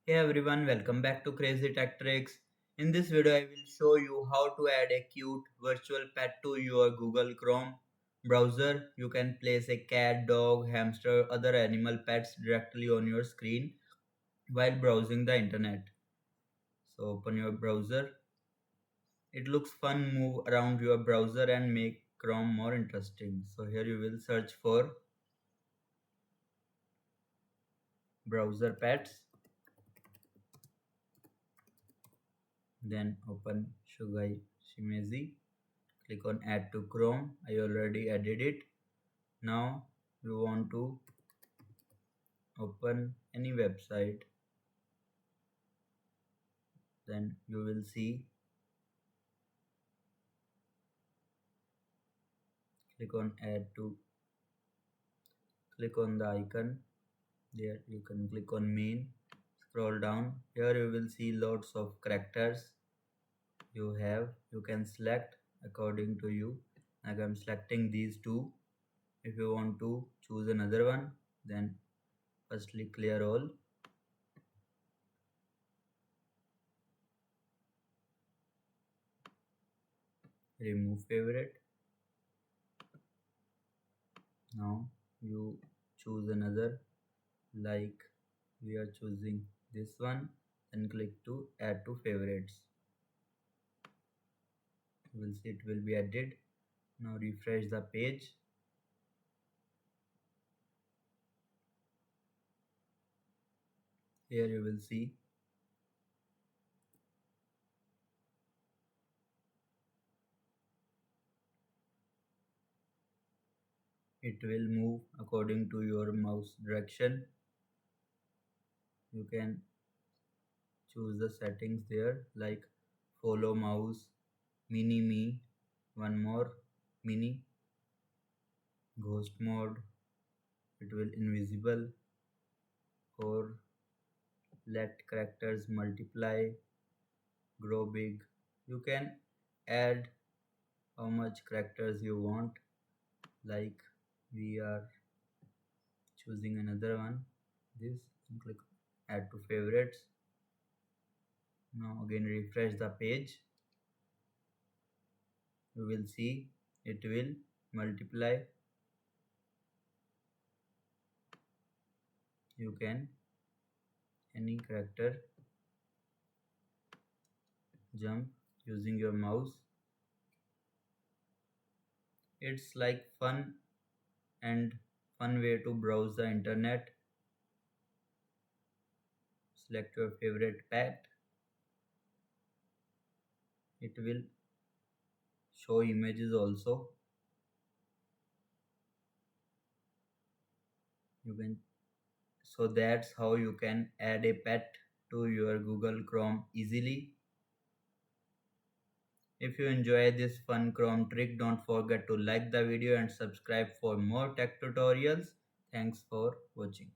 Hey everyone, welcome back to Crazy Tech Tricks. In this video, I will show you how to add a cute virtual pet to your Google Chrome browser. You can place a cat, dog, hamster, other animal pets directly on your screen while browsing the internet. So open your browser. It looks fun. Move around your browser and make Chrome more interesting. So here you will search for browser pets. Then open Shugai Shimezi. Click on add to Chrome. I already added it. Now you want to open any website, then you will see, click on add to, click on the icon. There you can click on main, scroll down. Here you will see lots of characters you can select according to you. Like I'm selecting these two. If you want to choose another one, then firstly clear all. Remove favorite. Now you choose another, like we are choosing this one, then click to add to favorites. You will see it will be added. Now refresh the page. Here you will see it will move according to your mouse direction. You can choose the settings there, like follow mouse, mini me, one more mini, ghost mode, it will invisible, or let characters multiply, grow big. You can add how much characters you want, like we are choosing another one, this, and click add to favorites. Now again refresh the page. You will see it will multiply. You can any character jump using your mouse. It's like and fun way to browse the internet. Select your favorite pet. It will show images also. You can, so that's how you can add a pet to your Google Chrome easily. If you enjoy this fun Chrome trick, don't forget to like the video and subscribe for more tech tutorials. Thanks for watching.